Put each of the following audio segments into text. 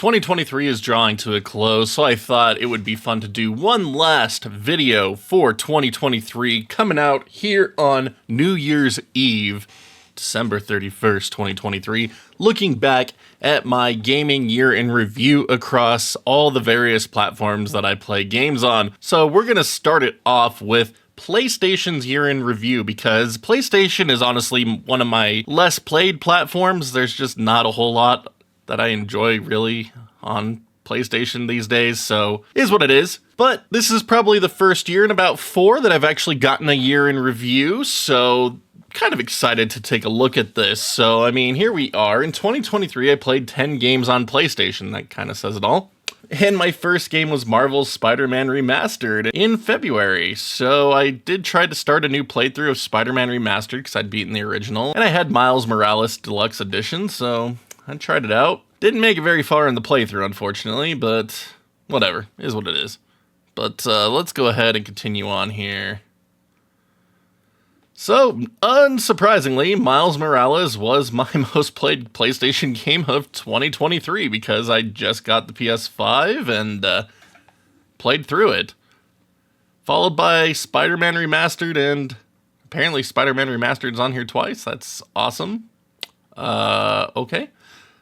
2023 is drawing to a close, so I thought it would be fun to do one last video for 2023 coming out here on New Year's Eve, December 31st, 2023, looking back at my gaming year in review across all the various platforms that I play games on. So we're going to start it off with PlayStation's year in review, because PlayStation is honestly one of my less played platforms. There's just not a whole lot that I enjoy really on PlayStation these days, so is what it is. But this is probably the first year in about 4 that I've actually gotten a year in review, so kind of excited to take a look at this. So, I mean, here we are. In 2023, I played 10 games on PlayStation. That kind of says it all. And my first game was Marvel's Spider-Man Remastered in February. So I did try to start a new playthrough of Spider-Man Remastered because I'd beaten the original. And I had Miles Morales Deluxe Edition, so I tried it out. Didn't make it very far in the playthrough, unfortunately, but whatever. Is what it is. But let's go ahead and continue on here. So, unsurprisingly, Miles Morales was my most played PlayStation game of 2023 because I just got the PS5 and played through it. Followed by Spider-Man Remastered, and apparently Spider-Man Remastered is on here twice. That's awesome. Okay.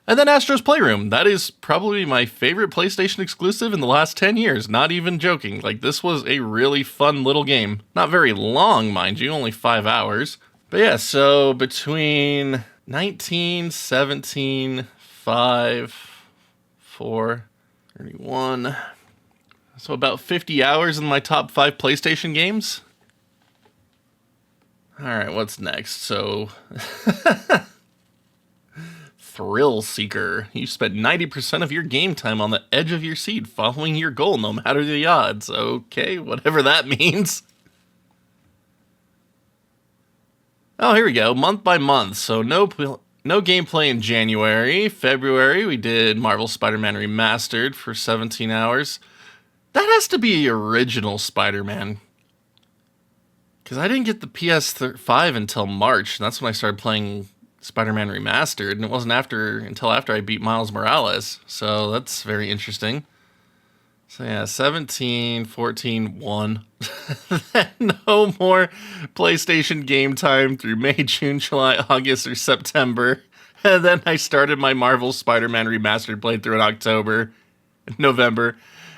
And then Astro's Playroom. That is probably my favorite PlayStation exclusive in the last 10 years. Not even joking. Like, this was a really fun little game. Not very long, mind you, only 5 hours. But yeah, so between 19, 17, 5, 4, 31. So about 50 hours in my top 5 PlayStation games. Alright, what's next? So Thrill Seeker. You spent 90% of your game time on the edge of your seat following your goal no matter the odds. Okay, whatever that means. Oh, here we go. Month by month. So no gameplay in January. February, we did Marvel Spider-Man Remastered for 17 hours. That has to be the original Spider-Man, because I didn't get the PS5 until March, and that's when I started playing Spider-Man Remastered, and it wasn't until after I beat Miles Morales, so that's very interesting. So yeah, 17, 14, 1. No more PlayStation game time through May, June, July, August, or September. And then I started my Marvel Spider-Man Remastered playthrough in October, November,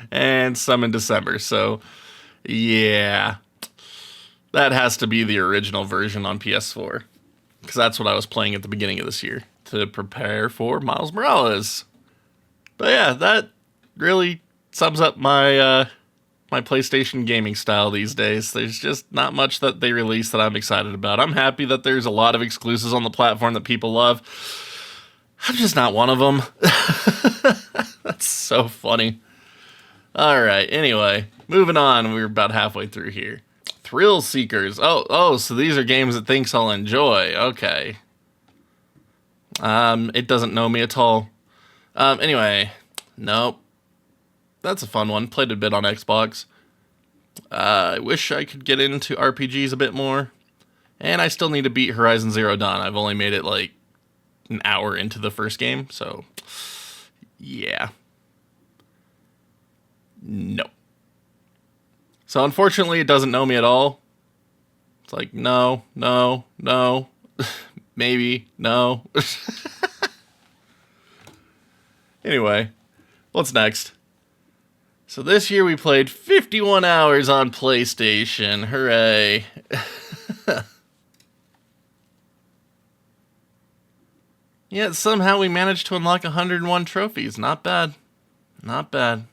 and some in December. So yeah, that has to be the original version on PS4. Because that's what I was playing at the beginning of this year to prepare for Miles Morales. But yeah, that really sums up my my PlayStation gaming style these days. There's just not much that they release that I'm excited about. I'm happy that there's a lot of exclusives on the platform that people love. I'm just not one of them. That's so funny. Alright, anyway, moving on. We're about halfway through here. Thrill Seekers. Oh, so these are games it thinks I'll enjoy. Okay. It doesn't know me at all. Anyway, nope. That's a fun one. Played a bit on Xbox. I wish I could get into RPGs a bit more. And I still need to beat Horizon Zero Dawn. I've only made it like an hour into the first game, so yeah. No. So unfortunately, it doesn't know me at all. It's like, no, maybe, no. Anyway, what's next? So this year we played 51 hours on PlayStation. Hooray. Yet somehow we managed to unlock 101 trophies. Not bad. Not bad.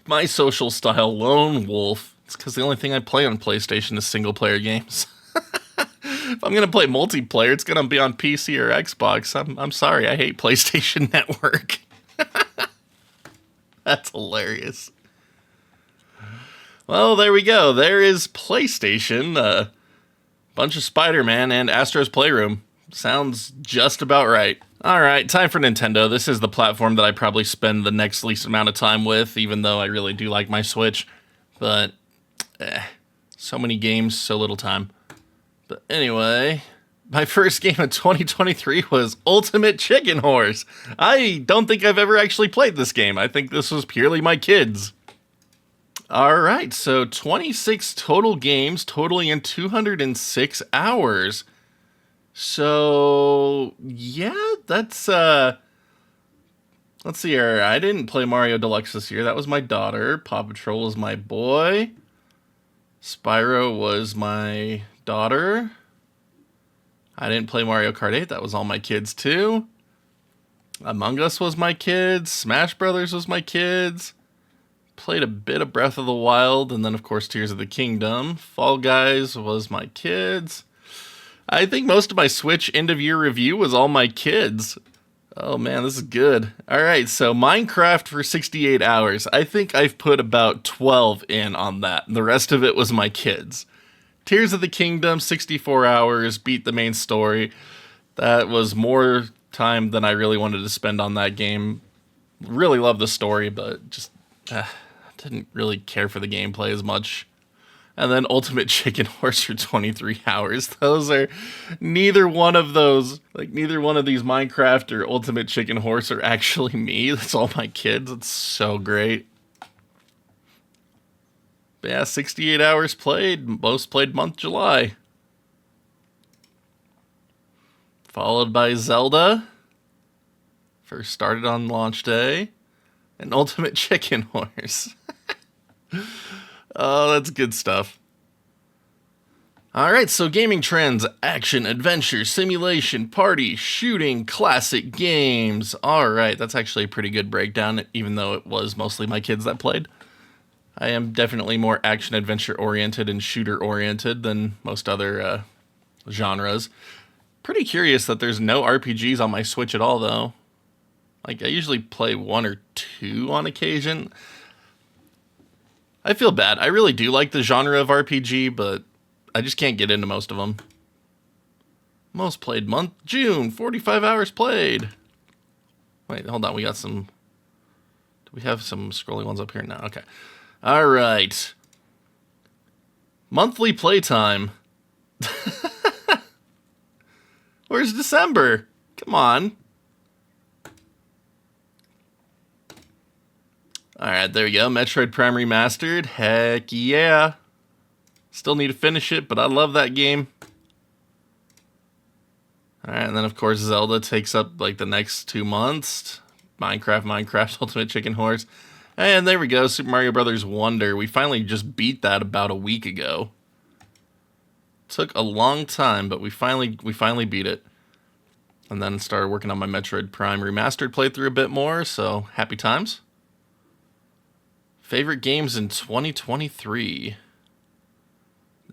My social style, lone wolf. It's because the only thing I play on PlayStation is single-player games. If I'm going to play multiplayer, it's going to be on PC or Xbox. I'm sorry, I hate PlayStation Network. That's hilarious. Well, there we go. There is PlayStation, a bunch of Spider-Man, and Astro's Playroom. Sounds just about right. Alright, time for Nintendo. This is the platform that I probably spend the next least amount of time with, even though I really do like my Switch. But, so many games, so little time. But anyway, My first game of 2023 was Ultimate Chicken Horse. I don't think I've ever actually played this game. I think this was purely my kids. All right, so 26 total games, totaling in 206 hours. So, yeah, that's, let's see here. I didn't play Mario Deluxe this year. That was my daughter. Paw Patrol was my boy. Spyro was my daughter. I didn't play Mario Kart 8. That was all my kids, too. Among Us was my kids. Smash Brothers was my kids. Played a bit of Breath of the Wild. And then, of course, Tears of the Kingdom. Fall Guys was my kids. I think most of my Switch end-of-year review was all my kids. Oh, man, this is good. All right, so Minecraft for 68 hours. I think I've put about 12 in on that. The rest of it was my kids. Tears of the Kingdom, 64 hours, beat the main story. That was more time than I really wanted to spend on that game. Really love the story, but just didn't really care for the gameplay as much. And then Ultimate Chicken Horse for 23 hours. Those are neither one of those, like neither one of these Minecraft or Ultimate Chicken Horse are actually me. That's all my kids. It's so great. But yeah, 68 hours played. Most played month July. Followed by Zelda. First started on launch day. And Ultimate Chicken Horse. Oh, that's good stuff. Alright, so gaming trends, action, adventure, simulation, party, shooting, classic games. Alright, that's actually a pretty good breakdown, even though it was mostly my kids that played. I am definitely more action-adventure oriented and shooter oriented than most other genres. Pretty curious that there's no RPGs on my Switch at all, though. Like, I usually play 1 or 2 on occasion. I feel bad. I really do like the genre of RPG, but I just can't get into most of them. Most played month, June, 45 hours played. Wait, hold on, we got some... Do we have some scrolling ones up here? No, okay. All right. Monthly playtime. Where's December? Come on. Alright, there we go. Metroid Prime Remastered. Heck yeah. Still need to finish it, but I love that game. Alright, and then of course Zelda takes up like the next 2 months. Minecraft, Ultimate Chicken Horse. And there we go, Super Mario Bros. Wonder. We finally just beat that about a week ago. Took a long time, but we finally beat it. And then started working on my Metroid Prime Remastered playthrough a bit more, so happy times. Favorite games in 2023.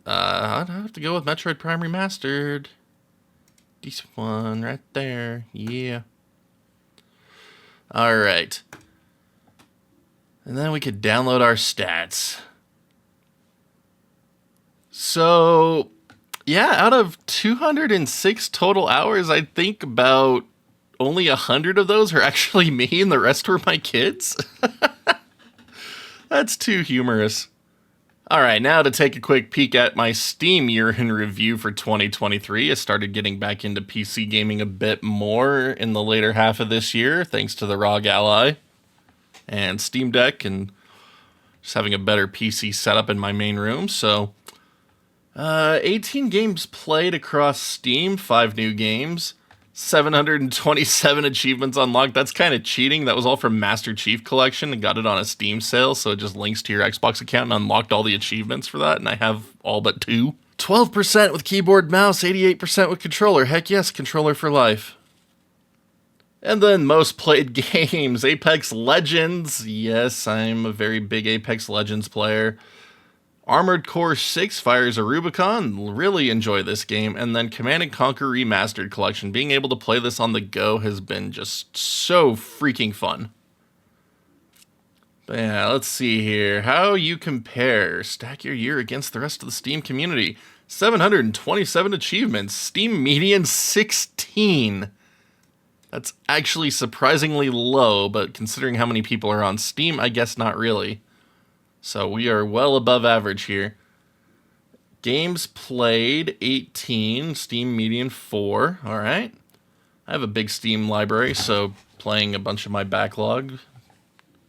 I'd have to go with Metroid Prime Remastered. This one right there. Yeah. Alright. And then we could download our stats. So, yeah, out of 206 total hours, I think about only 100 of those are actually me and the rest were my kids. That's too humorous. Alright, now to take a quick peek at my Steam year in review for 2023. I started getting back into PC gaming a bit more in the later half of this year, thanks to the ROG Ally and Steam Deck, and just having a better PC setup in my main room. So, 18 games played across Steam, 5 new games. 727 achievements unlocked. That's kind of cheating. That was all from Master Chief Collection and got it on a Steam sale, so it just links to your Xbox account and unlocked all the achievements for that, and I have all but 2. 12% with keyboard mouse, 88% with controller. Heck yes, controller for life. And then most played games. Apex Legends. Yes, I'm a very big Apex Legends player. Armored Core 6 Fires a Rubicon, really enjoy this game. And then Command & Conquer Remastered Collection. Being able to play this on the go has been just so freaking fun. But yeah, let's see here. How you compare. Stack your year against the rest of the Steam community. 727 achievements. Steam median 16. That's actually surprisingly low, but considering how many people are on Steam, I guess not really. So we are well above average here. Games played, 18. Steam median, 4. All right. I have a big Steam library, so playing a bunch of my backlog. I'm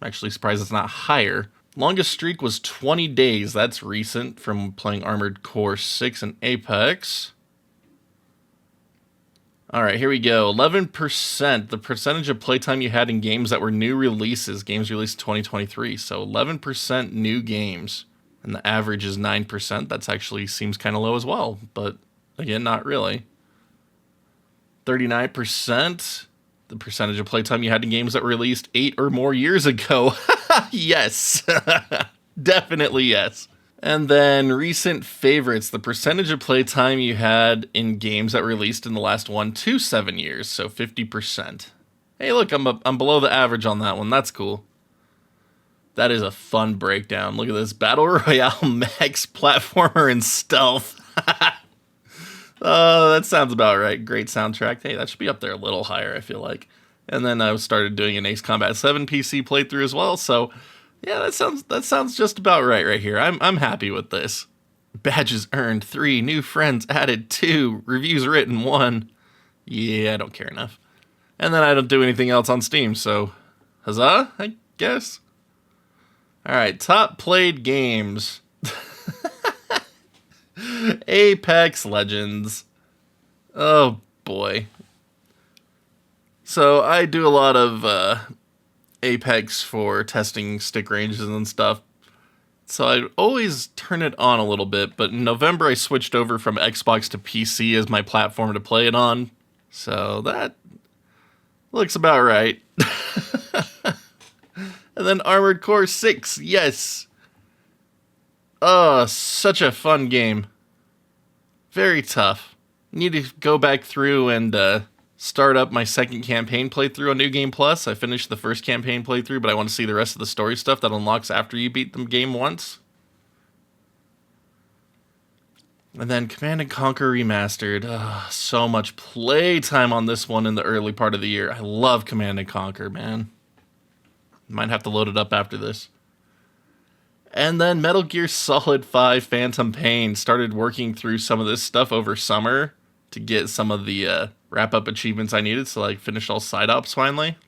actually surprised it's not higher. Longest streak was 20 days. That's recent from playing Armored Core 6 and Apex. All right, here we go. 11%, the percentage of playtime you had in games that were new releases. Games released 2023, so 11% new games. And the average is 9%. That actually seems kind of low as well, but again, not really. 39%, the percentage of playtime you had in games that were released 8 or more years ago. Yes, definitely yes. And then recent favorites, the percentage of playtime you had in games that were released in the last 1 to 7 years, so 50%. Hey, look, I'm below the average on that one. That's cool. That is a fun breakdown. Look at this. Battle Royale, Max, Platformer, and Stealth. Oh, that sounds about right. Great soundtrack. Hey, that should be up there a little higher, I feel like. And then I started doing an Ace Combat 7 PC playthrough as well, so yeah, that sounds just about right here. I'm happy with this. Badges earned, 3. New friends added, 2. Reviews written, 1. Yeah, I don't care enough. And then I don't do anything else on Steam, so huzzah, I guess. Alright, top played games. Apex Legends. Oh boy. So I do a lot of Apex for testing stick ranges and stuff. So I always turn it on a little bit, but in November I switched over from Xbox to PC as my platform to play it on. So that looks about right. And then Armored Core 6, yes. Oh, such a fun game. Very tough. Need to go back through and start up my second campaign playthrough on New Game Plus. I finished the first campaign playthrough, but I want to see the rest of the story stuff that unlocks after you beat the game once. And then Command & Conquer Remastered. So much playtime on this one in the early part of the year. I love Command & Conquer, man. Might have to load it up after this. And then Metal Gear Solid 5 Phantom Pain. Started working through some of this stuff over summer to get some of the wrap-up achievements I needed, so I finished all side ops finally.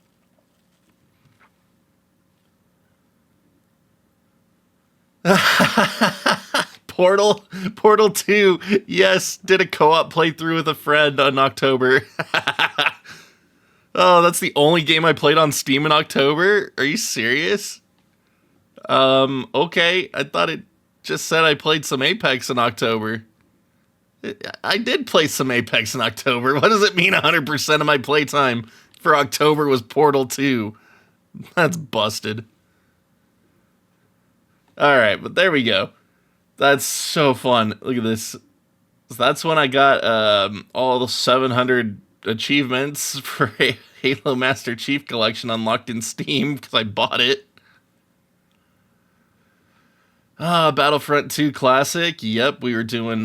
Portal 2. Yes, did a co-op playthrough with a friend in October. Oh, that's the only game I played on Steam in October? Are you serious? Okay. I thought it just said I played some Apex in October. I did play some Apex in October. What does it mean 100% of my playtime for October was Portal 2? That's busted. Alright, but there we go. That's so fun. Look at this. So that's when I got all the 700 achievements for Halo Master Chief Collection unlocked in Steam because I bought it. Battlefront 2 Classic. Yep, we were doing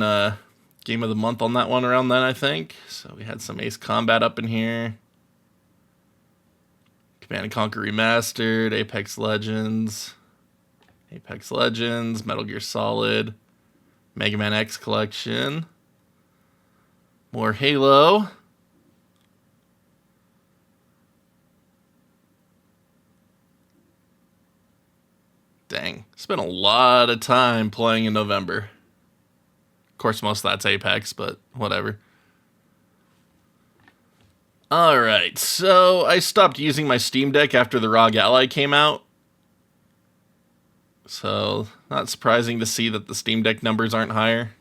Game of the Month on that one around then, I think. So we had some Ace Combat up in here. Command & Conquer Remastered, Apex Legends, Metal Gear Solid, Mega Man X Collection, more Halo. Dang, spent a lot of time playing in November. Of course, most of that's Apex, but whatever. Alright, so I stopped using my Steam Deck after the ROG Ally came out. So, not surprising to see that the Steam Deck numbers aren't higher.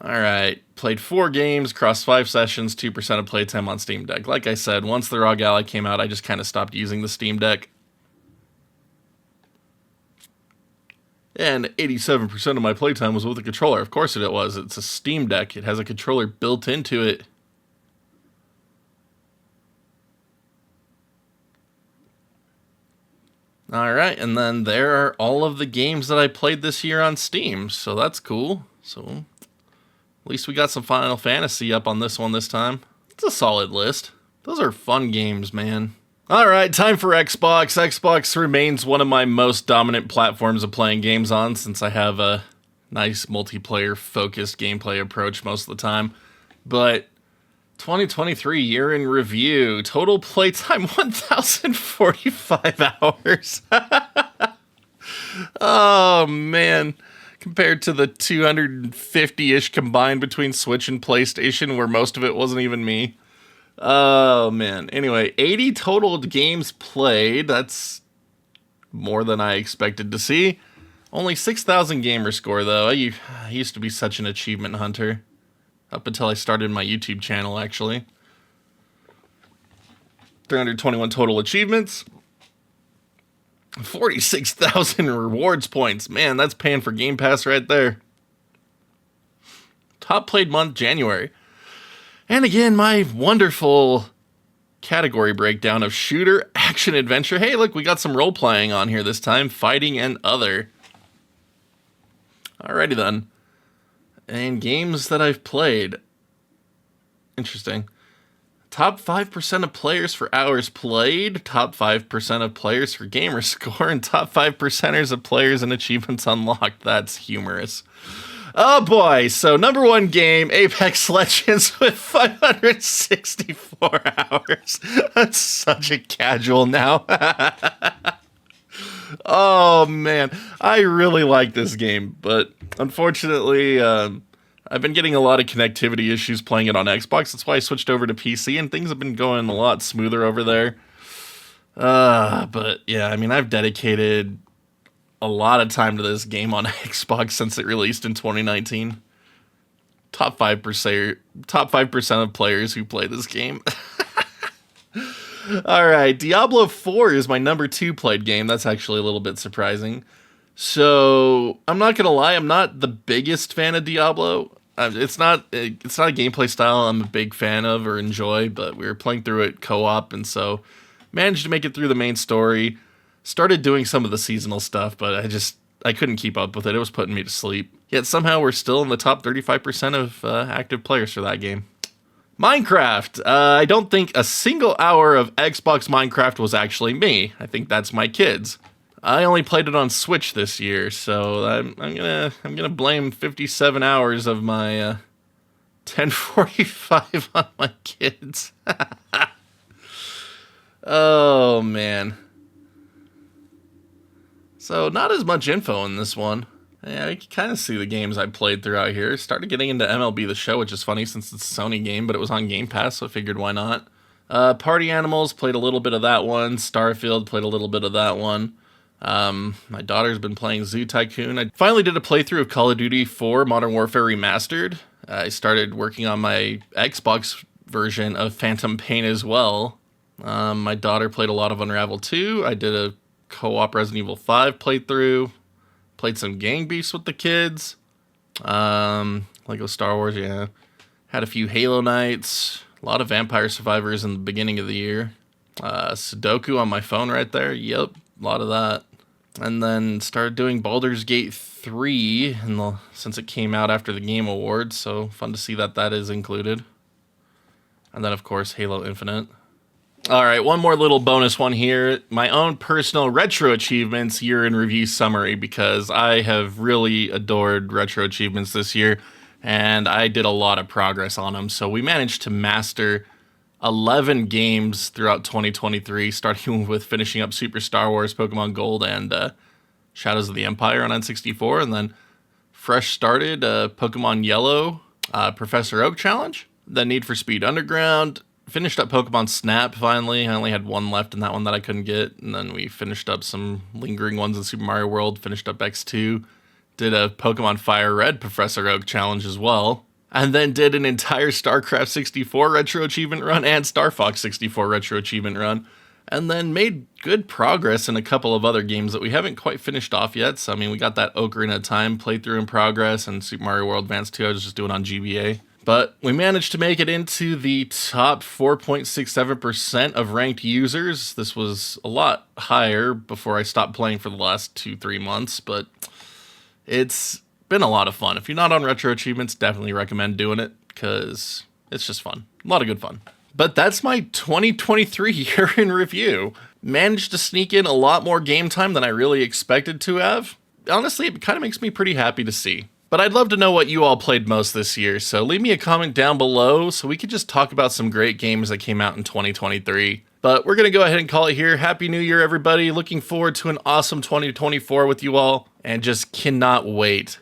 Alright, played 4 games, across 5 sessions, 2% of playtime on Steam Deck. Like I said, once the ROG Ally came out, I just kind of stopped using the Steam Deck. And 87% of my playtime was with a controller. Of course it was. It's a Steam Deck. It has a controller built into it. Alright, and then there are all of the games that I played this year on Steam. So that's cool. So at least we got some Final Fantasy up on this one this time. It's a solid list. Those are fun games, man. Alright, time for Xbox. Xbox remains one of my most dominant platforms of playing games on, since I have a nice multiplayer-focused gameplay approach most of the time. But 2023 year in review. Total playtime 1,045 hours. Oh, man. Compared to the 250-ish combined between Switch and PlayStation, where most of it wasn't even me. Oh, man. Anyway, 80 total games played. That's more than I expected to see. Only 6,000 gamer score, though. I used to be such an achievement hunter. Up until I started my YouTube channel, actually. 321 total achievements. 46,000 rewards points. Man, that's paying for Game Pass right there. Top played month, January. And again, my wonderful category breakdown of shooter, action, adventure. Hey, look, we got some role-playing on here this time. Fighting and other. Alrighty then. And games that I've played. Interesting. Top 5% of players for hours played, top 5% of players for gamer score, and top 5%ers of players and achievements unlocked. That's humorous. Oh boy, so number one game, Apex Legends with 564 hours. That's such a casual now. Oh man, I really like this game, but unfortunately, I've been getting a lot of connectivity issues playing it on Xbox. That's why I switched over to PC, and things have been going a lot smoother over there. But yeah, I mean, I've dedicated a lot of time to this game on Xbox since it released in 2019. Top 5% of players who play this game. All right, Diablo 4 is my number 2 played game. That's actually a little bit surprising. So, I'm not going to lie, I'm not the biggest fan of Diablo. It's not a gameplay style I'm a big fan of or enjoy, but we were playing through it co-op, and so managed to make it through the main story. Started doing some of the seasonal stuff, but I couldn't keep up with it. It was putting me to sleep. Yet somehow we're still in the top 35% of active players for that game. Minecraft. I don't think a single hour of Xbox Minecraft was actually me. I think that's my kids. I only played it on Switch this year, so I'm gonna blame 57 hours of my 1045 on my kids. Oh man. So not as much info in this one. Yeah, you can kind of see the games I played throughout here. Started getting into MLB The Show, which is funny since it's a Sony game, but it was on Game Pass, so I figured why not. Party Animals, played a little bit of that one. Starfield, played a little bit of that one. My daughter's been playing Zoo Tycoon. I finally did a playthrough of Call of Duty 4 Modern Warfare Remastered. I started working on my Xbox version of Phantom Pain as well. My daughter played a lot of Unravel 2. I did a co-op Resident Evil 5 playthrough. Played some Gang Beasts with the kids. Lego Star Wars, yeah. Had a few Halo nights. A lot of Vampire Survivors in the beginning of the year. Sudoku on my phone right there. Yep, a lot of that. And then started doing Baldur's Gate 3 since it came out after the Game Awards. So fun to see that is included. And then, of course, Halo Infinite. All right, one more little bonus one here. My own personal retro achievements year in review summary, because I have really adored retro achievements this year, and I did a lot of progress on them. So we managed to master 11 games throughout 2023, starting with finishing up Super Star Wars, Pokemon Gold, and Shadows of the Empire on N64, and then fresh started Pokemon Yellow, Professor Oak Challenge, then Need for Speed Underground. Finished up Pokemon Snap, finally. I only had one left in that one that I couldn't get. And then we finished up some lingering ones in Super Mario World. Finished up X2. Did a Pokemon Fire Red Professor Oak challenge as well. And then did an entire StarCraft 64 Retro Achievement run and Star Fox 64 Retro Achievement run. And then made good progress in a couple of other games that we haven't quite finished off yet. So, I mean, we got that Ocarina of Time playthrough in progress, and Super Mario World Advance 2 I was just doing on GBA. But we managed to make it into the top 4.67% of ranked users. This was a lot higher before I stopped playing for the last 2-3 months, but it's been a lot of fun. If you're not on Retro Achievements, definitely recommend doing it, because it's just fun. A lot of good fun. But that's my 2023 year in review. Managed to sneak in a lot more game time than I really expected to have. Honestly, it kind of makes me pretty happy to see. But I'd love to know what you all played most this year, so leave me a comment down below so we could just talk about some great games that came out in 2023. But we're going to go ahead and call it here. Happy New Year, everybody. Looking forward to an awesome 2024 with you all, and just cannot wait